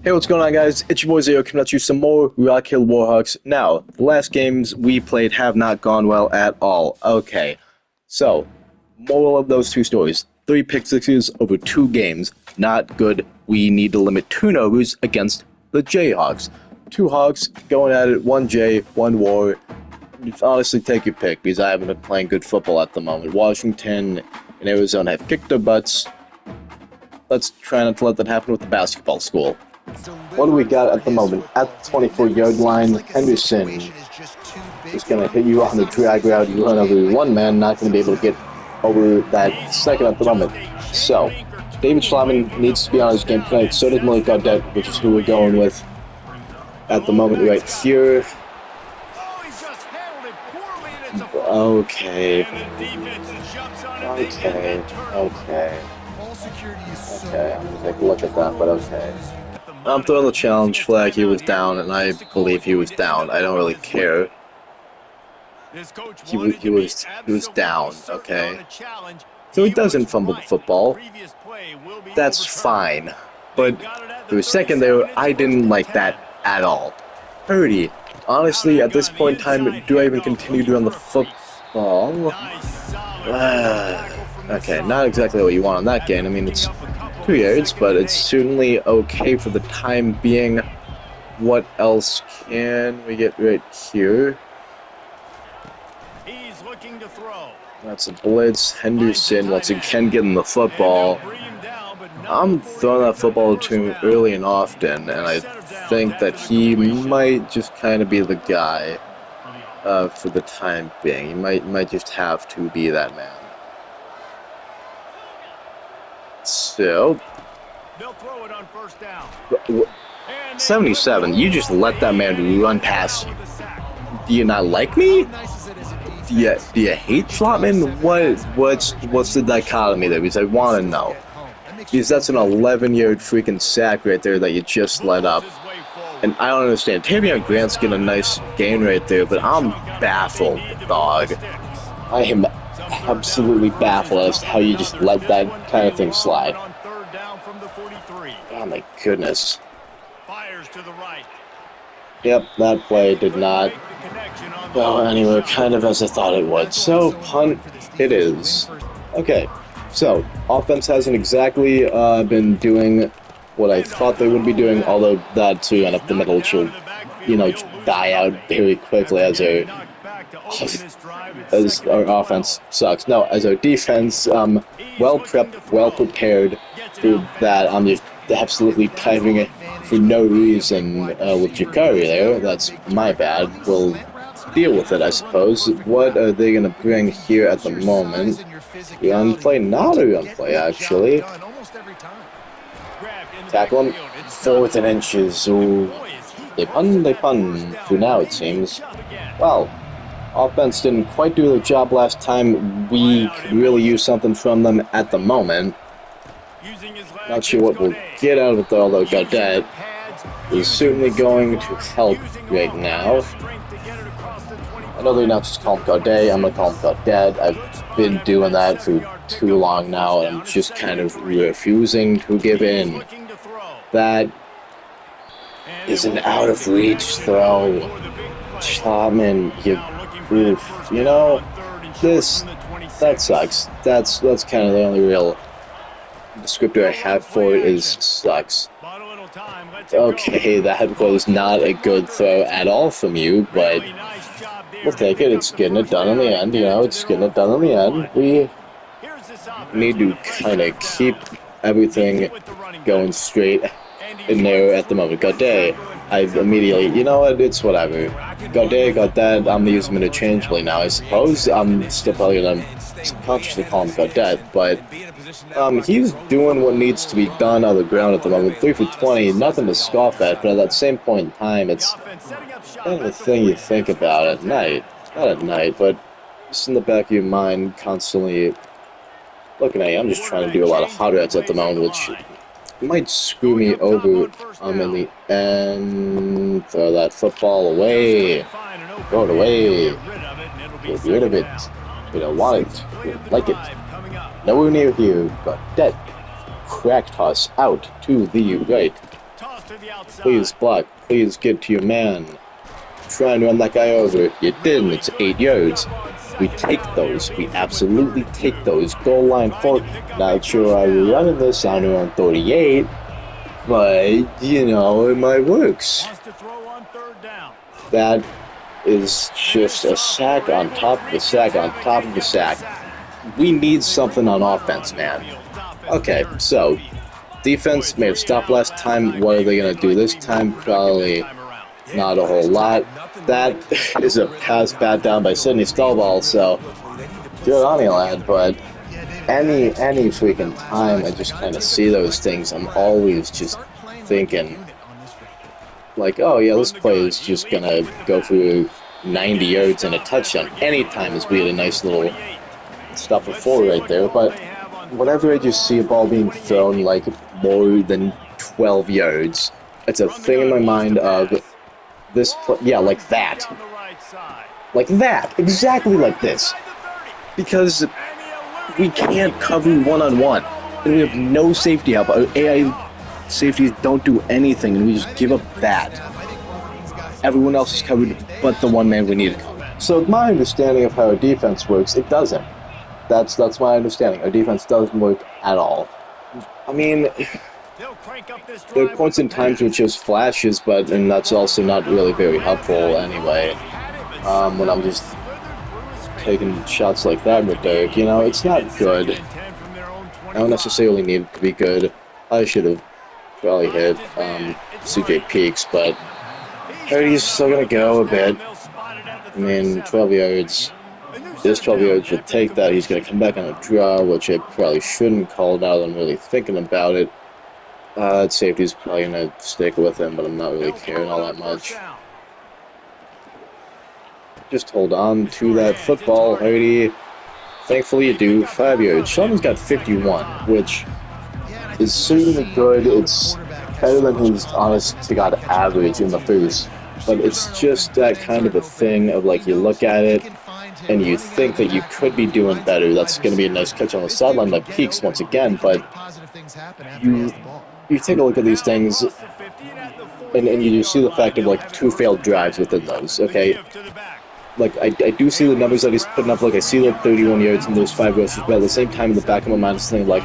Hey, what's going on, guys? It's your boy Zero coming at you some more Rock Hill Warhawks. Now, the last games we played have not gone well at all. Okay, so, moral of those two stories. 3 pick sixes over 2 games. Not good. We need to limit turnovers against the Jayhawks. 2 Hawks going at it, 1 J, 1 War. Honestly, take your pick, because I haven't been playing good football at the moment. Washington and Arizona have kicked their butts. Let's try not to let that happen with the basketball school. What do we got at the moment? At the 24-yard line, Henderson is going to hit you on the drag route. You run over one man, not going to be able to get over that second at the moment. So, David Schlattman needs to be on his game tonight. So does Malik Gaudet, which is who we're going with at the moment right here. Okay. I'm going to take a look at that, but okay. I'm throwing the challenge flag. He was down, and I believe he was down. I don't really care. He was down, okay? So he doesn't fumble the football. That's fine. But for a second there, I didn't like that at all. Purdy. Honestly, at this point in time, do I even continue to run the football? Okay, not exactly what you want on that game. I mean, it's 2 yards, but it's certainly okay for the time being. What else can we get right here? That's a blitz. Henderson once again getting the football. I'm throwing that football to him early and often, and I think that he might just kind of be the guy for the time being. He might just have to be that man. So, they'll throw it on first down. 77, you just let that man run past you. Do you not like me? Do you hate Schlattman? What's the dichotomy there? Because I want to know. Because that's an 11-yard freaking sack right there that you just let up. And I don't understand. Tavion Grant's getting a nice gain right there, but I'm baffled, dog. I am absolutely baffled as to how you just let that kind of thing slide. Oh my goodness. Yep, that play did not go anywhere kind of as I thought it would. So, punt it is. Okay, so offense hasn't exactly been doing what I thought they would be doing, although that too, and up the middle should, die out very quickly as our offense sucks. No, as our defense, well prepped, well prepared for that. I'm just absolutely timing it for no reason with Jakari there. That's my bad. We'll deal with it, I suppose. What are they going to bring here at the moment? Run play? Not a run play, actually. Tackle him. 4th and inches. Ooh. They pun. For now, it seems. Well, offense didn't quite do their job last time. We could really use something from them at the moment. Not sure what we'll get out of it, though, although Gaudet is certainly going to help right now. I know they're not just calling him Gaudet. I'm going to call him Gaudet. I've been doing that for too long now, and I'm just kind of refusing to give in. That is an out-of-reach throw. Schlattman, that sucks. That's kind of the only real descriptor I have for it is sucks. Okay, that was not a good throw at all from you, but we'll take it. It's getting it done in the end, it's getting it done in the end. We need to kind of keep everything going straight in there at the moment. Gaudet, I immediately, it's whatever. Gaudet got that. I'm going to use him interchangeably now, I suppose. I'm still probably going to subconsciously call him Gaudet, but he's doing what needs to be done on the ground at the moment. 3 for 20, nothing to scoff at, but at that same point in time, it's kind of a thing you think about at night. Not at night, but just in the back of your mind, constantly looking at you. I'm just trying to do a lot of hot routes at the moment, which might screw me over in the end. Throw that football away. Throw it away. Get rid of it. We don't want it. We don't like it. Nowhere near here. Gaudet. Crack toss out to the right. to the outside. Please block. Please get to your man. Try and run that guy over. You didn't. It's 8 yards. We take those. We absolutely take those. Goal line 4. Not sure I will run in this. I know on 38. But, you know, it might works. Wants to throw on third down. That is just a sack on top of a sack on top of a sack. We need something on offense, man. Okay, so defense may have stopped last time. What are they going to do this time? Probably not a whole lot. That is a pass bat down by Sidney Stallball, so good on you, lad. But any freaking time I just kind of see those things, I'm always just thinking, like, oh yeah, this play is just going to go through 90 yards and a touchdown. Anytime is we had a nice little stuff for 4 right there, but whenever I just see a ball being thrown like more than 12 yards, it's a thing in my mind of this, yeah, like that. Like that. Exactly like this. Because we can't cover one-on-one. And we have no safety help. Our AI safeties don't do anything, and we just give up that. Everyone else is covered but the one man we need to cover. So my understanding of how our defense works, it doesn't. That's my understanding. Our defense doesn't work at all. I mean, there are points in times which just flashes, and that's also not really very helpful anyway. When I'm just taking shots like that with Derek, you know, it's not good. I don't necessarily need it to be good. I should have probably hit CJ Peaks, but he's still gonna go a bit. I mean, 12 yards. This 12 yards would take that. He's going to come back on a draw, which I probably shouldn't call now that I'm really thinking about it. Safety's probably going to stick with him, but I'm not really caring all that much. Just hold on to that football, Hardy. Thankfully you do. 5 yards. Sheldon's got 51, which is certainly good. It's better than his honest-to-God average in the first. But it's just that kind of a thing of, like, you look at it, and you think that you could be doing better. That's going to be a nice catch on the sideline by Peaks once again, but you take a look at these things, and you see the fact of, like, 2 failed drives within those, okay? Like, I do see the numbers that he's putting up. Like, I see the 31 yards and those 5 rushes, but at the same time, in the back of my mind, I'm thinking, like,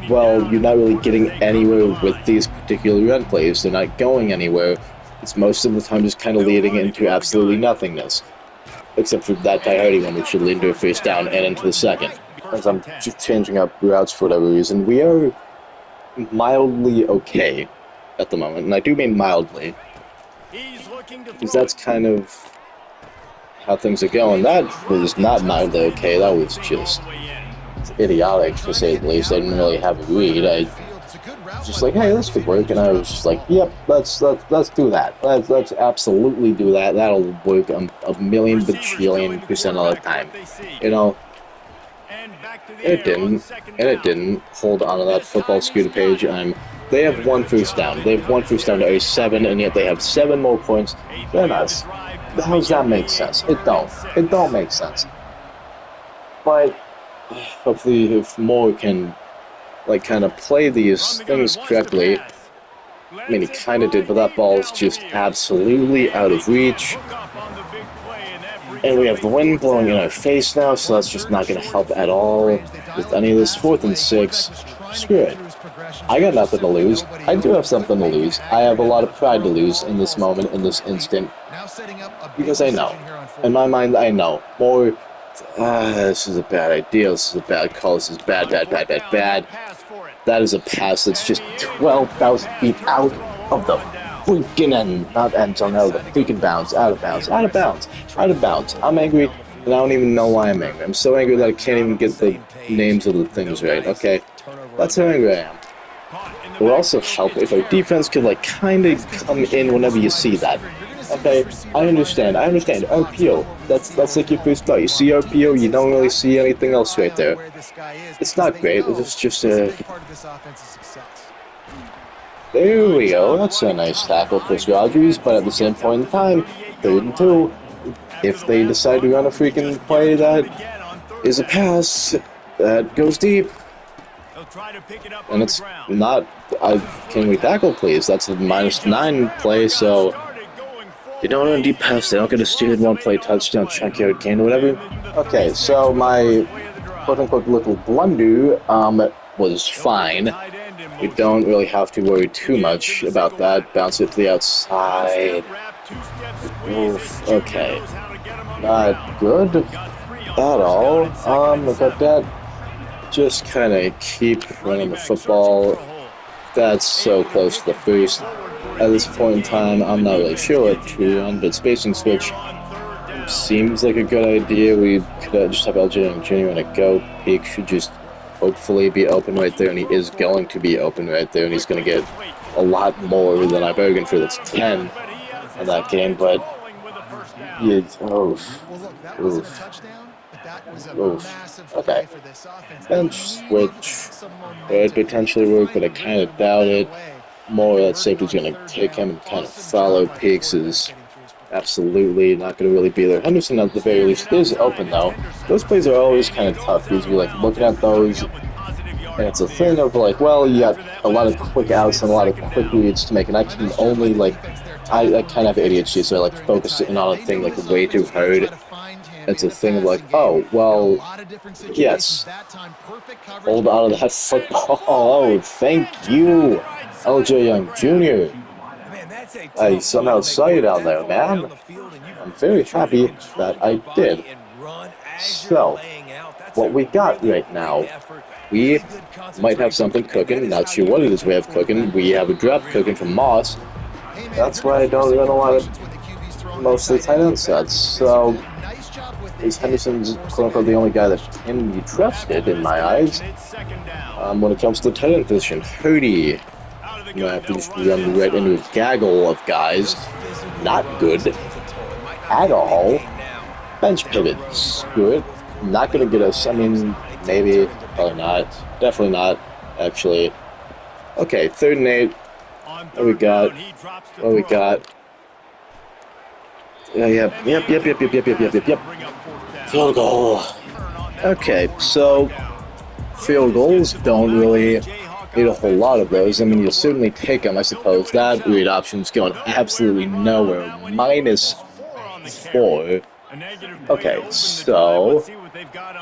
well, you're not really getting anywhere with these particular run plays. They're not going anywhere. It's most of the time just kind of leading into absolutely nothingness. Except for that Coyote one, which should lead to a first down and into the second. As I'm just changing up routes for whatever reason, we are mildly okay at the moment. And I do mean mildly. Because that's kind of how things are going. That was not mildly okay. That was just idiotic, to say the least. I didn't really have a read. I was just like, hey, this could work. And I was just like, yep, let's do that. Let's absolutely do that. That'll work a million bajillion % of the time. You know? And it didn't. And it didn't. Hold on to that football scooter page. They have 1 first down. They have 1 first down to a 7, and yet they have 7 more points than us. How does that make sense? It don't. It don't make sense. But hopefully, if more can, like, kind of play these things correctly. I mean, he kind of did, but that ball is just absolutely out of reach. And we have the wind blowing in our face now, so that's just not going to help at all with any of this. 4th and 6. Screw it. I got nothing to lose. I do have something to lose. I have a lot of pride to lose in this moment, in this instant. Because I know. In my mind, I know. More, this is a bad idea. This is a bad call. This is bad. That is a pass that's just 12,000 feet out of the freaking end. Not end zone, out of the freaking bounds. Out of bounds. I'm angry, and I don't even know why I'm angry. I'm so angry that I can't even get the names of the things right. Okay, that's how angry I am. It would also help if our defense could, like, kind of come in whenever you see that. Okay, I understand. RPO, that's like your first thought. You see RPO, you don't really see anything else right there. It's not great. It's just there we go. That's a nice tackle, Chris Rogers. But at the same point in time, 3rd and 2. If they decide to run a freaking play that is a pass that goes deep, and it's not can we tackle, please? That's a -9 play, so you don't run deep pass. They don't get a stupid one-play touchdown, chunk-yard gain, or whatever. Okay, so my quote-unquote little blunder was fine. We don't really have to worry too much about that. Bounce it to the outside. Oof, okay. Not good at all. About that, just kind of keep running the football. That's so close to the boost. At this point in time, I'm not really sure what to run, but spacing switch seems like a good idea. We could just have LJ Jr. on a go. Peak should just hopefully be open right there, and he is going to be open right there, and he's going to get a lot more than I bargained for. That's 10 in that game, but yeah, oof. Okay. Bench switch could potentially work, but I kind of doubt it. More that safety's going to kick him and kind of follow. Peaks is absolutely not going to really be there. Henderson, at the very least, is open, though. Those plays are always kind of tough because you're like looking at those, and it's a thing of like, well, you got a lot of quick outs and a lot of quick reads to make, and I can only like, I kind of have ADHD, so I like focus in on a thing like way too hard. It's a thing of like, oh, well, yes, hold on to that football. Oh, thank you, LJ Young Jr. I somehow saw you down there, man. I'm very happy that I did. So, what we got right now, we might have something cooking. Not sure what it is we have cooking. We have a drop cooking from Moss. That's why I don't run a lot of mostly tight end sets. So, is Henderson's quote-unquote the only guy that can be trusted in my eyes when it comes to the tight end position. Hurdy. I'm gonna have to just run right into a gaggle of guys. Not good at all. Bench pivot. Screw it. Not gonna get us. I mean, maybe, probably not. Definitely not, actually. Okay, 3rd and 8. What we got? What we got? Yep. Field goal. Okay, so field goals don't really need a whole lot of those. I mean, you'll certainly take them, I suppose. That read option's going absolutely nowhere. -4. Okay, so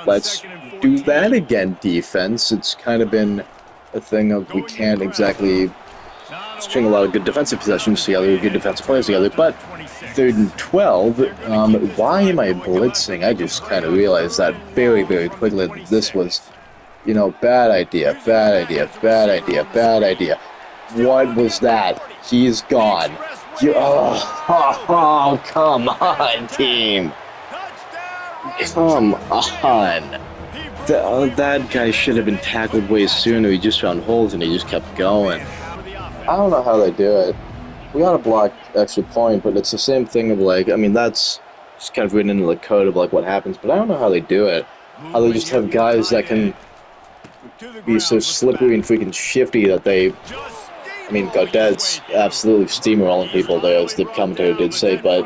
let's do that again, defense. It's kind of been a thing of we can't exactly string a lot of good defensive possessions together, good defensive plays together, but 3rd and 12, why am I blitzing? I just kind of realized that very, very quickly that this was, you know, bad idea. What was that? He's gone. Oh, come on, team. Come on. That guy should have been tackled way sooner. He just found holes and he just kept going. I don't know how they do it. We gotta block extra point, but it's the same thing of like, I mean, that's just kind of written into the code of like what happens, but I don't know how they do it. How they just have guys that can be so slippery and freaking shifty that they, I mean, Gaudet's absolutely steamrolling people there, as the commentator did say, but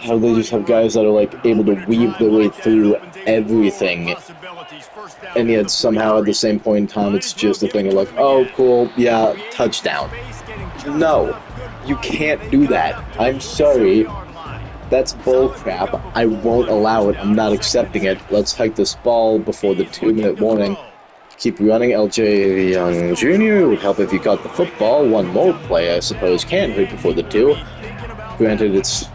how they just have guys that are like able to weave their way through everything, and yet somehow at the same point in time it's just a thing of like, oh cool, yeah, touchdown. No, you can't do that. I'm sorry, that's bullcrap. I won't allow it. I'm not accepting it. Let's hike this ball before the 2-minute warning. Keep running. LJ Young Jr. would help if you got the football. One more play, I suppose, can hit before the 2. Granted, it's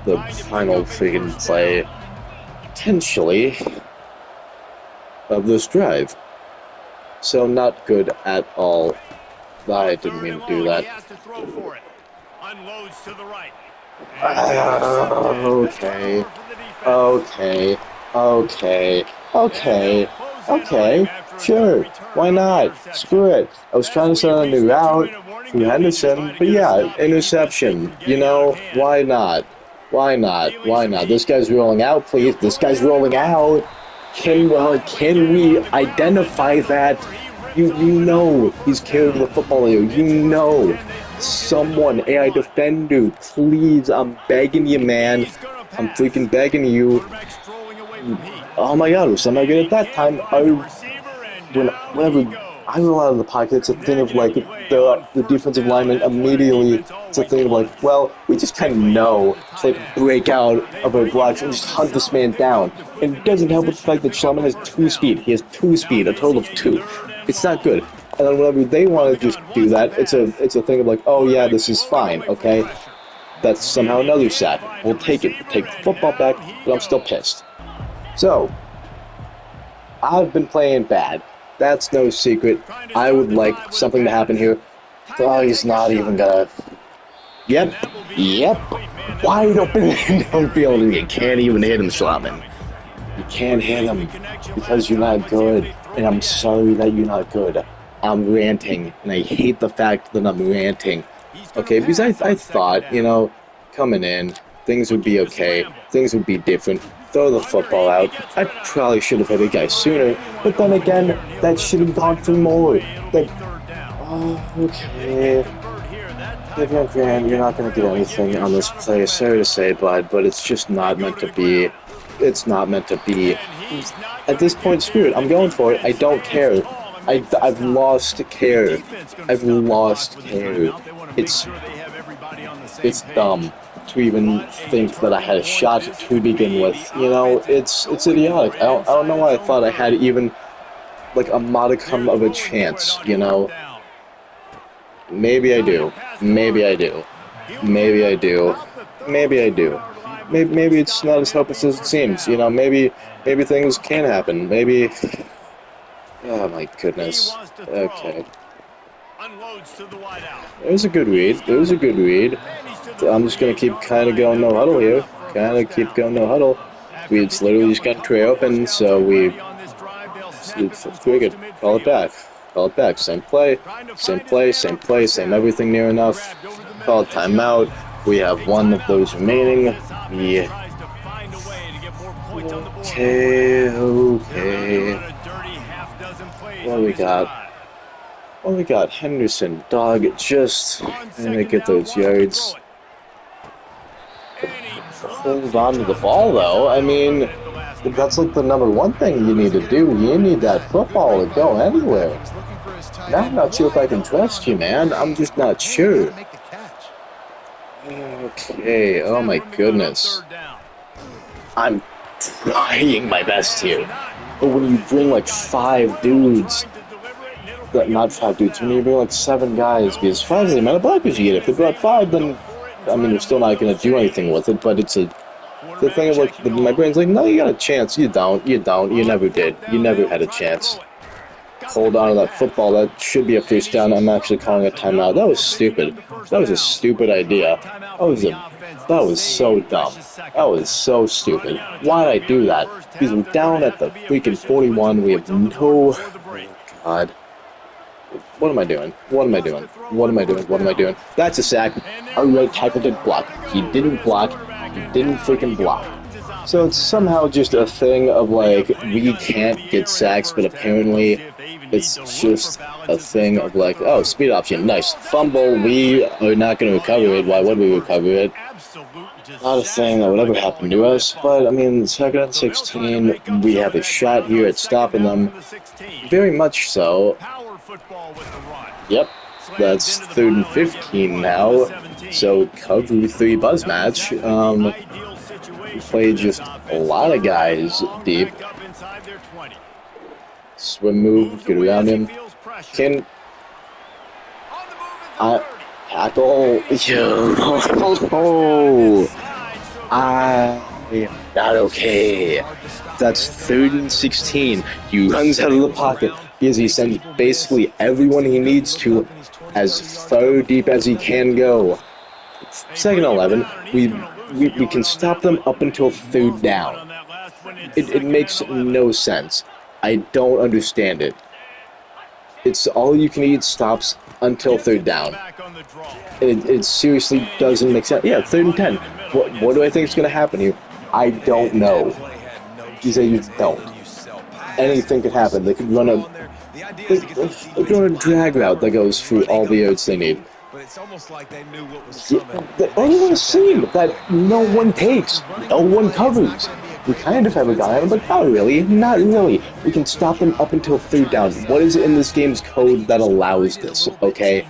the final freaking play, potentially, of this drive. So not good at all. I didn't mean to do that. Okay. Sure, why not? Screw it. I was trying to send a new route from Henderson, but yeah, interception. You know, why not? Why not? This guy's rolling out, please. This guy's rolling out. Can we identify that? You know he's carrying the football here. You know. Someone, AI defender, please, I'm begging you, man. I'm freaking begging you. Oh my god, we're somehow good at that time. Whenever I roll out of the pocket. It's a thing of like the defensive lineman immediately. It's a thing of like, well, we just kind of know to like break out of our blocks and just hunt this man down. And it doesn't help with the fact that Schleman has 2 speed. He has 2 speed, a total of 2. It's not good. And then whenever they want to just do that, it's a thing of like, oh yeah, this is fine, okay? That's somehow another sack. We'll take it. We'll take the football back, but I'm still pissed. So, I've been playing bad. That's no secret. I would like something to happen here. Oh, he's not even gonna... Yep. Wide open downfield, and you can't even hit him, Schleman. You can't hit him because you're not good, and I'm sorry that you're not good. I'm ranting, and I hate the fact that I'm ranting. Okay, because I thought, you know, coming in, things would be okay, things would be different. Throw the football out. I probably should have hit a guy sooner, but then again, that should have gone for more. Okay. Grant, you're not going to get anything on this play. Sorry to say, bud, but it's just not meant to be. It's not meant to be. At this point, screw it. I'm going for it. I don't care. I've lost care. I've lost care. It's dumb to even think that I had a shot to begin with. You know, it's idiotic. I don't know why I thought I had even like a modicum of a chance. You know, maybe I do. Maybe I do. Maybe I do. Maybe I do. Maybe it's not as hopeless as it seems. You know, maybe things can happen. Maybe. Oh my goodness. Okay. There's a good read. There's a good read. I'm just gonna keep kind of going no huddle here. Kind of keep going no huddle. It's literally just got a tray open, so it's pretty good. Call it back. Call it back. Same play. Same play. Same play. Same everything near enough. Call it timeout. We have one of those remaining. Yeah. Okay. What do we got? Well, we got Henderson, dog, just gonna get those yards. Hold on to the ball, though. I mean, that's like the #1 thing you need to do. You need that football to go anywhere. Now I'm not sure if I can trust you, man. I'm just not sure. Okay, oh my goodness. I'm trying my best here. But when you bring like 5 dudes... Not 5 dudes, when you bring like 7 guys, because 5 is the amount of blockers you get. If they brought 5, then, I mean, you're still not going to do anything with it, but it's the thing of like, my brain's like, no, you got a chance. You don't, you never did. You never had a chance. Hold on to that football, that should be a first down. I'm actually calling a timeout. That was stupid. That was a stupid idea. That was so dumb. That was so stupid. Why'd I do that? Because we're down at the freaking 41, we have no... Oh, God. What am I doing? What am I doing? What am I doing? What am I doing? That's a sack. Our right tackle didn't block. He didn't block. He didn't freaking block. So it's somehow just a thing of like, we can't get sacks, but apparently it's just a thing of like, oh, speed option, nice. Fumble, we are not going to recover it. Why would we recover it? Not a thing that would ever happen to us, but I mean, 2nd and 16, we have a shot here at stopping them. Very much so. Yep, that's 3rd and 15 now. So cover 3 buzz match. We played just a lot of guys deep. Swim move, get around him. Tackle. I am not okay. That's 3rd and 16. He runs out of the pocket because he sends basically everyone he needs to as far deep as he can go. 2nd and 11. We can stop them up until 3rd down. It makes no sense. I don't understand it. It's all you can eat stops until 3rd down. It seriously doesn't make sense. Yeah, 3rd and 10. What do I think is going to happen here? I don't know. Because I just don't. Anything could happen. They could run a drag route that goes through all the yards they need. The only seam that no one takes, no one covers. We kind of have a guy on him, but not really. Not really. We can stop them up until 3rd down. What is it in this game's code that allows this, okay?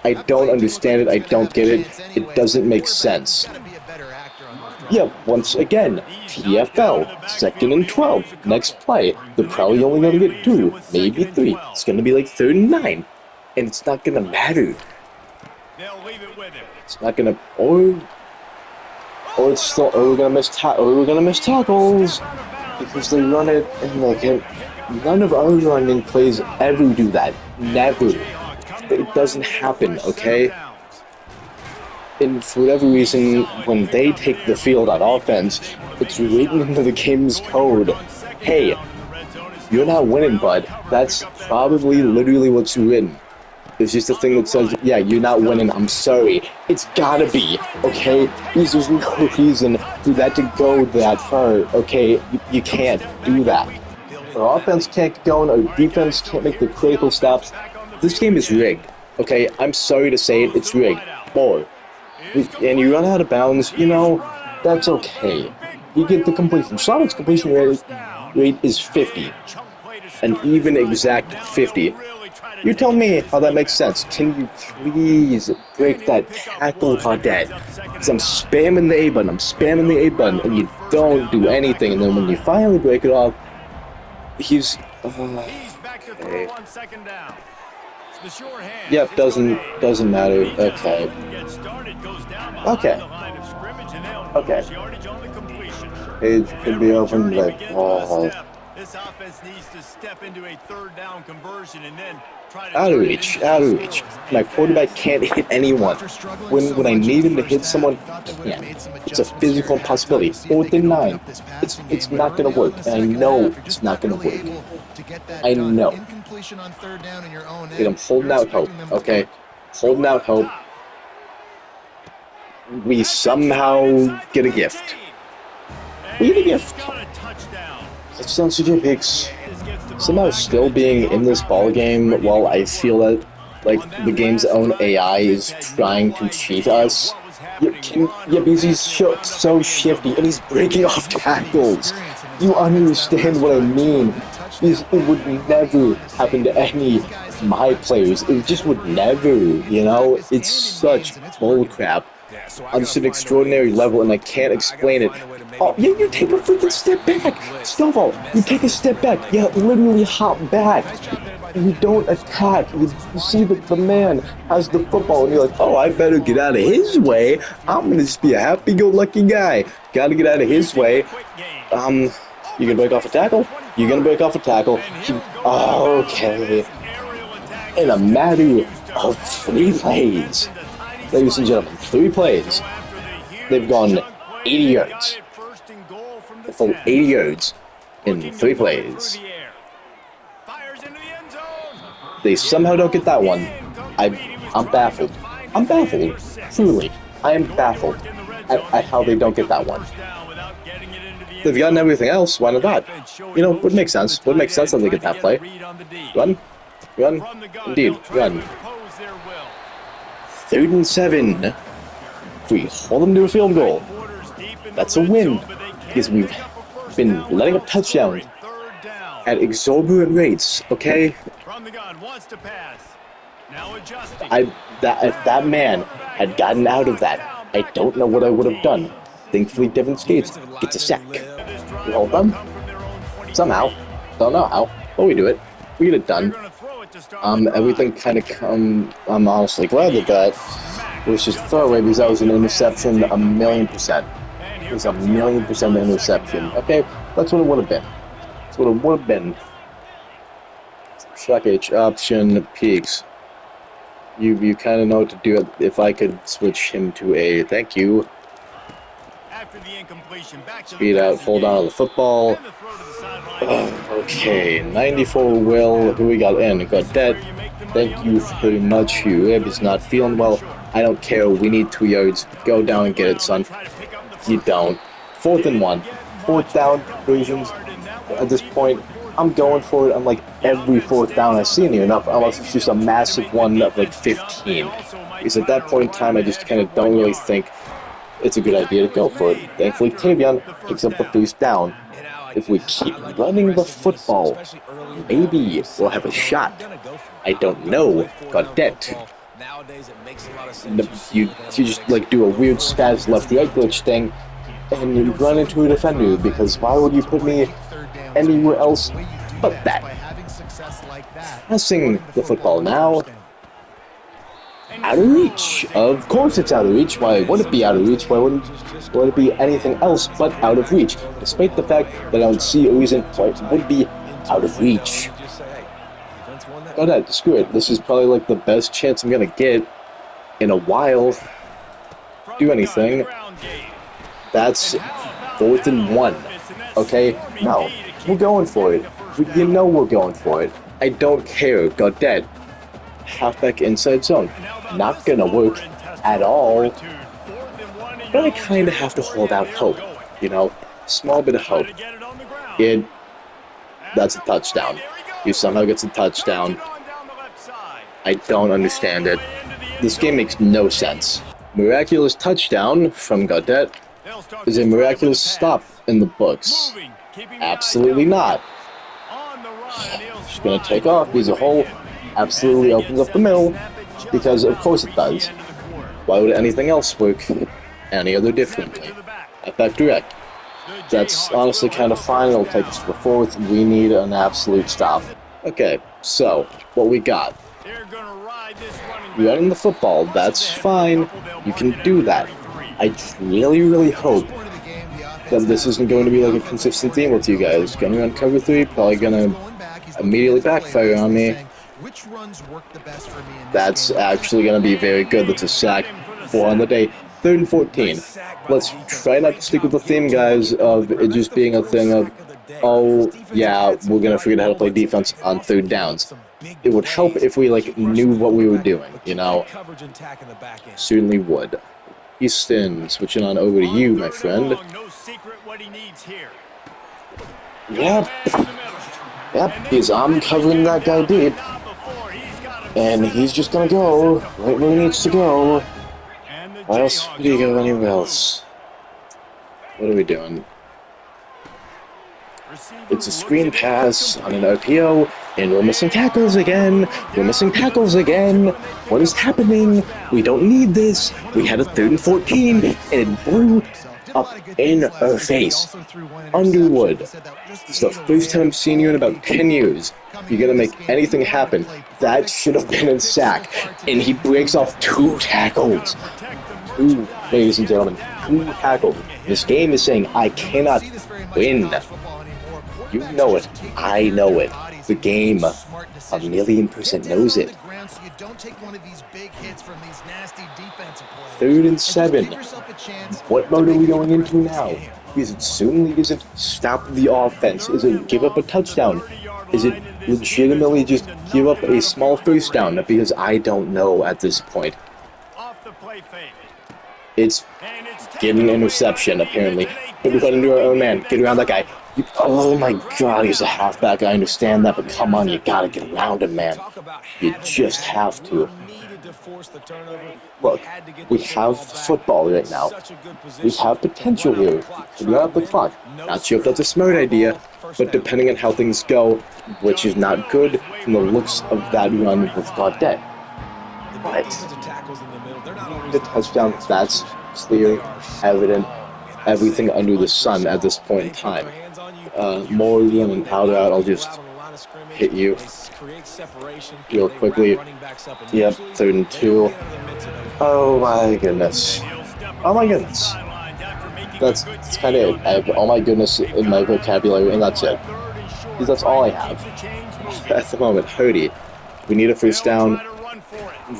I don't understand it. I don't get it. It doesn't make sense. Yeah, once again, TFL, 2nd and 12. Next play. They're probably only going to get 2, maybe 3. It's going to be like 3rd and 9. And it's not going to matter. It's not going to... Or it's still, we're gonna miss tackles because they run it and like none of our running plays ever do that. Never. It doesn't happen, okay? And for whatever reason, when they take the field on offense, it's written into the game's code. Hey, you're not winning, bud. That's probably literally what's written. It's just a thing that says, yeah, you're not winning, I'm sorry. It's gotta be, okay? Because there's no reason for that to go that far, okay? You can't do that. Our offense can't get going, our defense can't make the critical stops. This game is rigged, okay? I'm sorry to say it, it's rigged. Or, and you run out of bounds, you know, that's okay. You get the completion. Sonic's completion rate is 50. An even exact 50. You tell me how that makes sense. Can you please break that tackle, Cadet? Because I'm spamming the A button, and you don't do anything. And then when you finally break it off, he's... okay. Yep, doesn't matter. Okay. It could be open, like... This offense needs to step into a 3rd down conversion and then try to out of reach. My quarterback can't hit anyone. When I need him to hit someone, he can't. It's a physical impossibility. 4th and 9. It's not gonna work, and I know it's not gonna work. I know. I'm holding out hope, okay? Holding out hope. We somehow get a gift. We get a gift. Touchdown CJ Pigs. Somehow still being in this ball game while I feel that like the game's own AI is trying to cheat us. Because he's so shifty and he's breaking off tackles. You understand what I mean? It would never happen to any of my players. It just would never, you know? It's such bullcrap on such an extraordinary level, and I can't explain it. Oh, yeah, you take a freaking step back! Snowball, you take a step back. Yeah, literally hop back. You don't attack. You see that the man has the football, and you're like, oh, I better get out of his way. I'm gonna just be a happy-go-lucky guy. Gotta get out of his way. You gonna break off a tackle? You're gonna break off a tackle. Okay. In a matter of 3 plays. Ladies and gentlemen, 3 plays. They've gone 80 yards. A full 80 yards in 3 plays. They somehow don't get that one. I'm baffled. I'm baffled. Truly. I am baffled at how they don't get that one. They've gotten everything else, why not that? You know, would make sense. Would make sense that they get that play. Run. Run. Indeed, run. 3rd and 7. If we hold them to a field goal, that's a win. Because we've been letting up touchdowns at exorbitant rates, okay? If that man had gotten out of that, I don't know what I would have done. Thankfully, Devin Skates gets a sack. We hold them. Somehow. Don't know how, but we do it. We get it done. Everything kind of I'm honestly glad that was just throwaway because that was an interception 1,000,000%. It was 1,000,000% interception. Okay, that's what it would have been. That's what it would have been. Shock H option Peaks. You kind of know what to do it. If I could switch him to a thank you. Speed out, hold on to the football. Okay, 94 Will. Who we got in? We got Dead. Thank you very much. Your rib is not feeling well. I don't care. We need 2 yards. Go down and get it, son. You don't. 4th and 1. 4th down versions. At this point, I'm going for it on like every 4th down I see near enough, unless it's just a massive one of like 15. Because at that point in time, I just kind of don't really think it's a good idea to go for it. Thankfully, Tavion picks up the first down. If we keep running the football, maybe we'll have a shot. I don't know. Godet. You just like do a weird spaz left-right glitch thing and you run into a defender, because why would you put me anywhere else but that? Passing the football now. Out of reach. Of course it's out of reach. Why would it be out of reach? Why wouldn't it be anything else but out of reach? Despite the fact that I don't see a reason why it would be out of reach. Go ahead, screw it. This is probably like the best chance I'm gonna get in a while. Do anything. That's 4th and 1. Okay? No. We're going for it. You know we're going for it. I don't care. Godet. Halfback inside zone. Not gonna work at all. But I kind of have to hold out hope. You know? Small bit of hope. That's a touchdown. He somehow gets a touchdown. I don't understand it. This game makes no sense. Miraculous touchdown from Godet is a miraculous stop in the books. Absolutely not. She's gonna take off because a hole absolutely opens up the middle, because of course it does. Why would anything else work any other differently? Halfback direct. That's honestly kind of fine. It'll take us to the 4th. We need an absolute stop. Okay, so what we got? Running the football, that's fine. You can do that. I really hope that this isn't going to be like a consistent theme with you guys. Going on cover 3, probably gonna immediately backfire on me. That's actually gonna be very good. That's a sack. 4 on the day. 3rd and 14. Let's try not to stick with the theme, guys, of it just being a thing of, oh, yeah, we're gonna figure out how to play defense on 3rd downs. It would help if we, like, knew what we were doing, you know? Certainly would. Easton, switching on over to you, my friend. Yep, because I'm covering that guy deep. And he's just gonna go right where he needs to go. Why else would he go anywhere else? What are we doing? It's a screen pass on an RPO, and we're missing tackles again. We're missing tackles again. What is happening? We don't need this. We had a 3rd and 14, and it blew up in our face. Underwood. It's the first time I've seen you in about 10 years. You're gonna make anything happen. That should have been a sack. And he breaks off 2 tackles. 2, ladies and gentlemen, 2 tackles. This game is saying I cannot win. You know it. I know it. The game 1,000,000% knows it. 3rd and 7. What mode are we going into now? Because it certainly isn't stop the offense. Is it give up a touchdown? Is it legitimately just give up a small first down? Because I don't know at this point. It's get an interception, apparently. But we got into our own man. Get around that guy. Oh my god, he's a halfback. I understand that, but come on, you gotta get around him, man. You just have to. Look, we have football right now. We have potential here to run up the clock. Not sure if that's a smart idea, but depending on how things go, which is not good from the looks of that run with Godet. But the touchdown, that's clear, evident, everything under the sun at this point in time. More than an out route, I'll just hit you real quickly. Yep, 3rd and 2. Oh my goodness. Oh my goodness. That's kind of it. I have oh my goodness in my vocabulary, and that's it. Because that's all I have at the moment. Hurdy. We need a first down.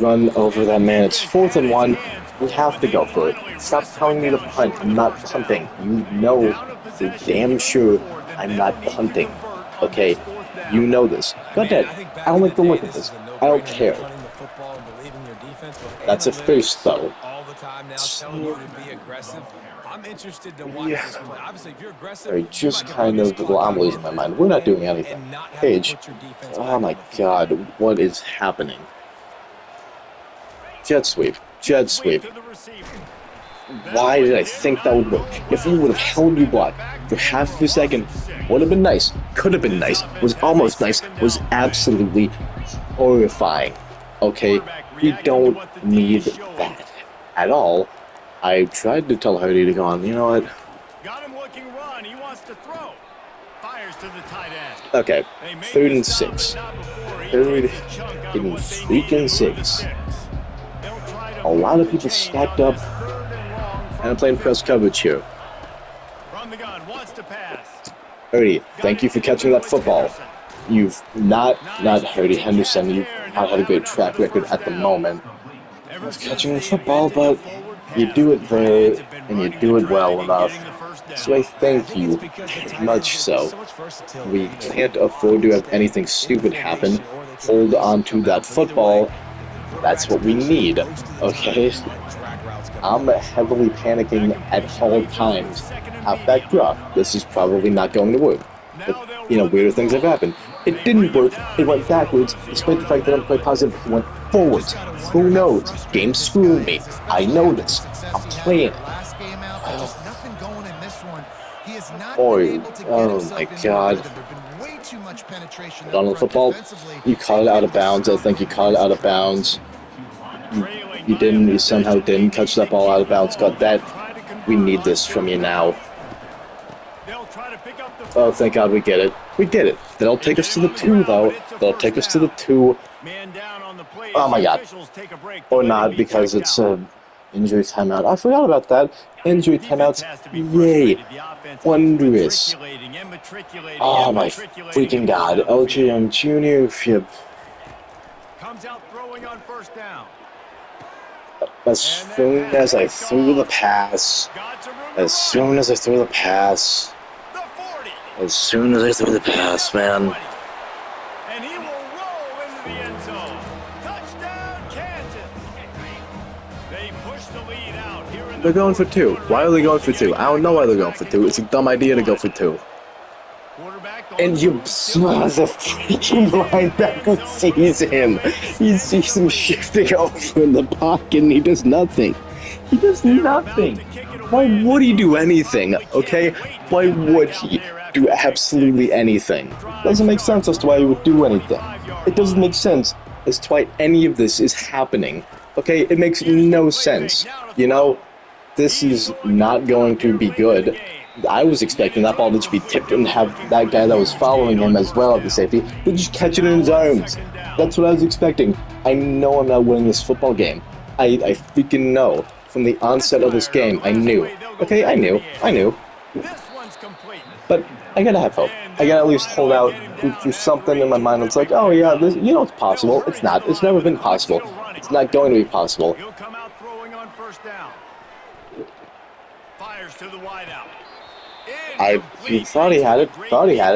Run over that man. It's 4th and 1. We have to go for it. Stop telling me to punt. I'm not punting. You know for damn sure I'm not punting. Okay? You know this. Go ahead. I don't like the look of this. I don't care. That's a first, though. They're just kind of, well, I'm losing my mind. We're not doing anything. Page. Oh my god, what is happening? Jet sweep. Jet sweep. Why did I think that would work? If he would have held your block for half of a second, would have been nice. Could have been nice. Was almost nice. Was absolutely horrifying. Okay? We don't need that at all. I tried to tell Hardy to go on. You know what? Got him looking run. He wants to throw. Fires to the tight end. Okay. 3rd and 6. 3rd and freaking 6. A lot of people stacked up, and I'm playing press coverage here. From the gun, wants to pass. Hardy, thank you for catching that football. You've not Hardy Henderson. You've not had a great track record at the moment of catching the football, but you do it there, and you do it well enough. So I thank you, much so. We can't afford to have anything stupid happen. Hold on to that football. That's what we need, okay? I'm heavily panicking at all times. Halfback drop. This is probably not going to work. But, you know, weirder things have happened. It didn't work. It went backwards, despite the fact that I'm quite positive it went forwards. Who knows? Game screwed me. I know this. I'm playing. Boy, oh my god. Donald football, you caught it out of bounds. I think you caught it out of bounds. You didn't, you somehow didn't catch that ball out of bounds. Got that. We need this from you now. Oh, thank God we get it. We get it. They'll take us to the 2, though. They'll take us to the 2. Oh my god. Or not, because it's injury timeout. I forgot about that. Injury timeouts. Yay. Wondrous. Oh my freaking god. LJ Young Jr. Comes out throwing on 1st down. As soon as I threw the pass. As soon as I threw the pass. As soon as I threw the pass, man. And he will roll into the end zone. Touchdown, Kansas. They push the lead out here in the They're going for 2. Why are they going for 2? I don't know why they're going for 2. It's a dumb idea to go for 2. And you saw the freaking linebacker sees him. He sees him shifting over in the pocket and he does nothing. He does nothing. Why would he do anything, okay? Why would he do absolutely anything? Doesn't make sense as to why he would do anything. It doesn't make sense as to why any of this is happening, okay? It makes no sense, you know? This is not going to be good. I was expecting that ball to just be tipped and have that guy that was following him as well at the safety, but just catch it in his arms. That's what I was expecting. I know I'm not winning this football game. I freaking know. From the onset of this game, I knew. Okay, I knew. But I gotta have hope. I gotta at least hold out for something in my mind that's like, oh yeah, this, you know it's possible. It's not. It's never been possible. It's not going to be possible. He'll come out throwing on 1st down. Fires to the wideout. I thought he had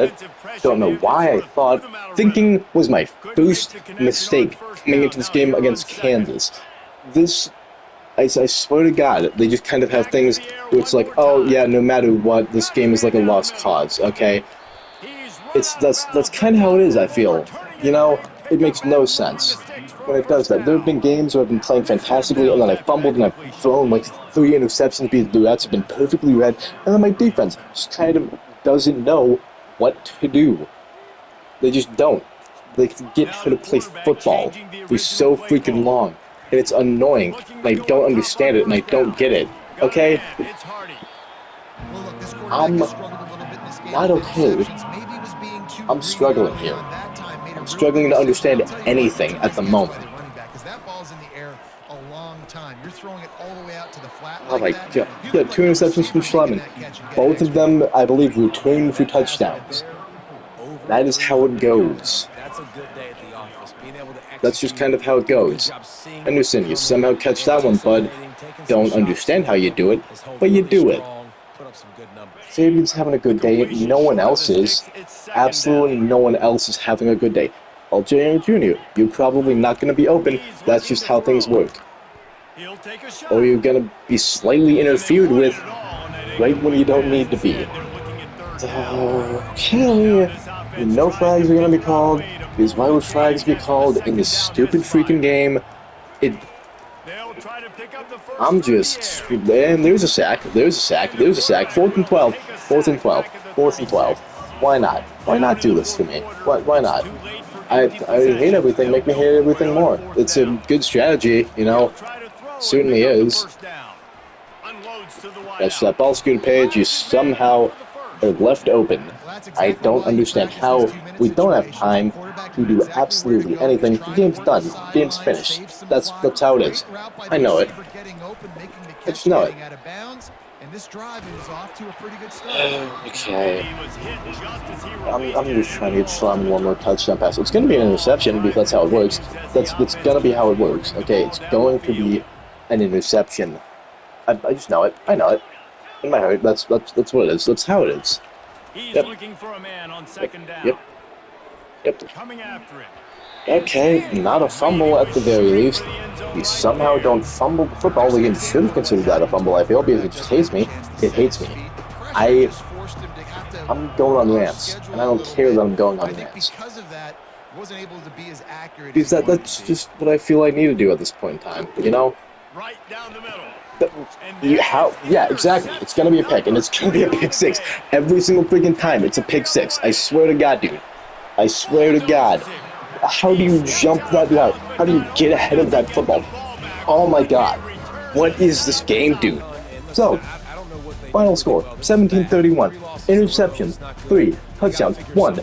it. Don't know why I thought. Thinking was my first mistake coming into this game against Kansas. This, I swear to God, they just kind of have things where it's like, oh yeah, no matter what, this game is like a lost cause, okay? That's kind of how it is, I feel. You know, it makes no sense when it does that. There have been games where I've been playing fantastically, and then I fumbled and I've thrown like 3 interceptions because the routes have been perfectly read, and then my defense just kind of doesn't know what to do. They just don't. They get how to play football. They're so freaking long, and it's annoying, and I don't understand it, and I don't get it. Okay? I'm not okay. I'm struggling here. I'm struggling to understand anything at the moment. Oh my god. Yeah, 2 interceptions from Schlemmer. Both of them, I believe, returned for touchdowns. That is how it goes. That's just kind of how it goes. Henderson, you somehow catch that one, bud. Don't understand how you do it, but you do it. Sabian's having a good day. No one else is. Absolutely no one else is having a good day. LJ Jr., you're probably not going to be open. That's just how things work. Or you're going to be slightly interfered with right when you don't need to be. Okay. No flags are going to be called. Because why would flags be called in this stupid freaking game? I'm just, and there's a sack, there's a sack, there's a sack. 4th and 12, 4th and 12, 4th and 12. Why not? Why not do this to me? Why not? I hate everything. Make me hate everything more. It's a good strategy, you know. Certainly is. That's that ball scooted page. You somehow are left open. I don't understand how we don't have time to do absolutely anything. The game's done. The game's finished. That's how it is. I know it. I just know it. Okay. I'm just trying to get Slam one more touchdown pass. It's going to be an interception because that's how it works. That's going to be how it works. Okay, it's going to be an interception. I just know it. I know it. In my heart, that's what it is. That's how it is. He's looking for a man on 2nd down. Yep. Coming after him. Okay, not a fumble at the very least. We somehow don't fumble the football. The game should have considered that a fumble, I feel, because it just hates me. It hates me. I'm going on rants, and I don't care that I'm going on rants. Because that's just what I feel I need to do at this point in time, you know? Right down the middle. Yeah, exactly. It's gonna be a pick, and it's gonna be a pick 6 every single freaking time. It's a pick 6. I swear to God, dude. I swear to God. How do you jump that route? How do you get ahead of that football? Oh my God. What is this game, dude? So, final score, 17-31. Interceptions, 3. Touchdowns, 1.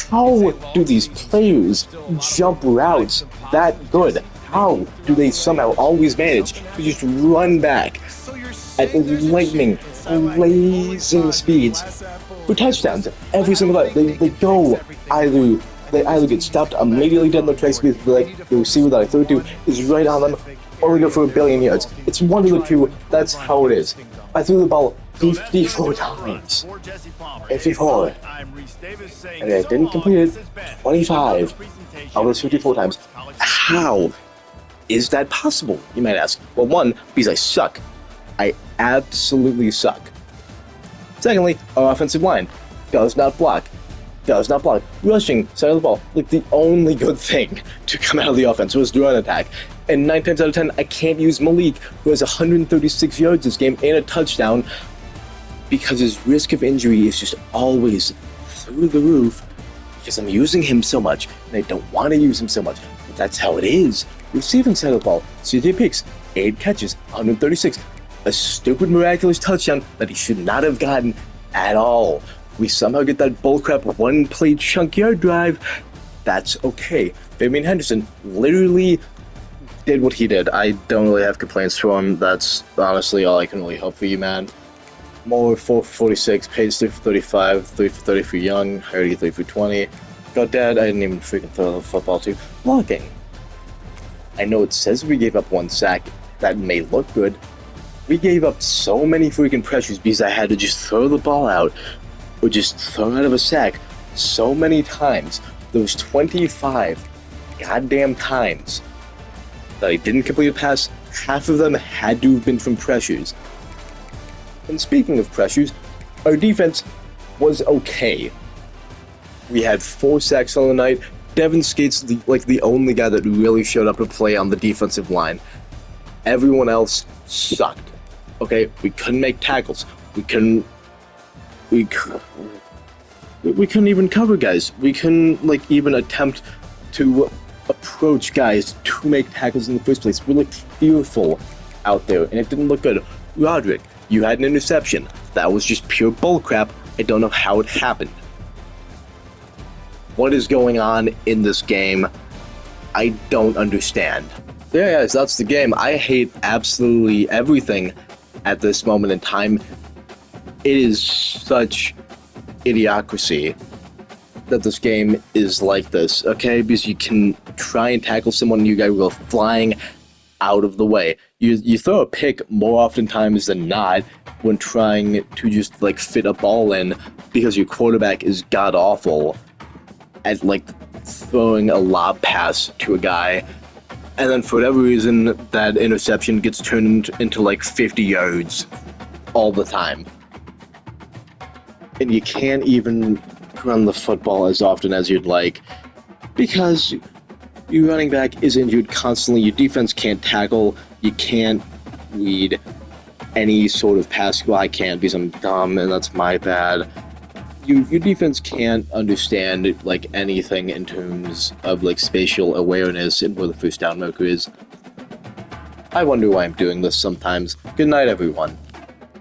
How do these players jump routes that good? How do they somehow always manage to just run back at lightning, blazing speeds for touchdowns every single time? They go either. They either get stopped immediately dead in their tracks because the receiver that I threw to is right on them, or they go for a billion yards. It's one of the two. That's how it is. I threw the ball 54 times. 54. And I didn't complete it 25 of those 54 times. How is that possible, you might ask? Well, 1, because I suck. I absolutely suck. Secondly, our offensive line does not block. Rushing side of the ball, like the only good thing to come out of the offense was the run attack. And 9 times out of 10, I can't use Malik, who has 136 yards this game and a touchdown, because his risk of injury is just always through the roof, because I'm using him so much, and I don't want to use him so much. But that's how it is. Receiving side of the ball, CJ picks, 8 catches, 136. A stupid, miraculous touchdown that he should not have gotten at all. We somehow get that bullcrap 1-play chunk yard drive. That's okay. Fabian Henderson literally did what he did. I don't really have complaints for him. That's honestly all I can really hope for you, man. Moore 4 for 46, Page 3 for 35, 3 for 30 for Young, Hardy 3 for 20. God dad, I didn't even freaking throw the football to. Blocking. I know it says we gave up 1 sack. That may look good. We gave up so many freaking pressures because I had to just throw the ball out or just throw out of a sack so many times. Those 25 goddamn times that I didn't complete a pass, half of them had to have been from pressures. And speaking of pressures, our defense was okay. We had 4 sacks on the night. Devin Skate's the only guy that really showed up to play on the defensive line. Everyone else sucked. Okay, we couldn't make tackles. We couldn't even cover guys. We couldn't even attempt to approach guys to make tackles in the first place. We looked fearful out there, and it didn't look good. Roderick, you had an interception. That was just pure bullcrap. I don't know how it happened. What is going on in this game? I don't understand. Yeah, guys, that's the game. I hate absolutely everything at this moment in time. It is such idiocracy that this game is like this, okay? Because you can try and tackle someone and you guys go flying out of the way. You throw a pick more oftentimes than not when trying to just fit a ball in because your quarterback is god-awful at throwing a lob pass to a guy, and then for whatever reason that interception gets turned into 50 yards all the time. And you can't even run the football as often as you'd like because your running back is injured constantly, your defense can't tackle, You can't read any sort of pass. Well, I can't because I'm dumb, and that's my bad. Your defense can't understand like anything in terms of like spatial awareness and where the first down marker is. I wonder why I'm doing this sometimes. Good night, everyone.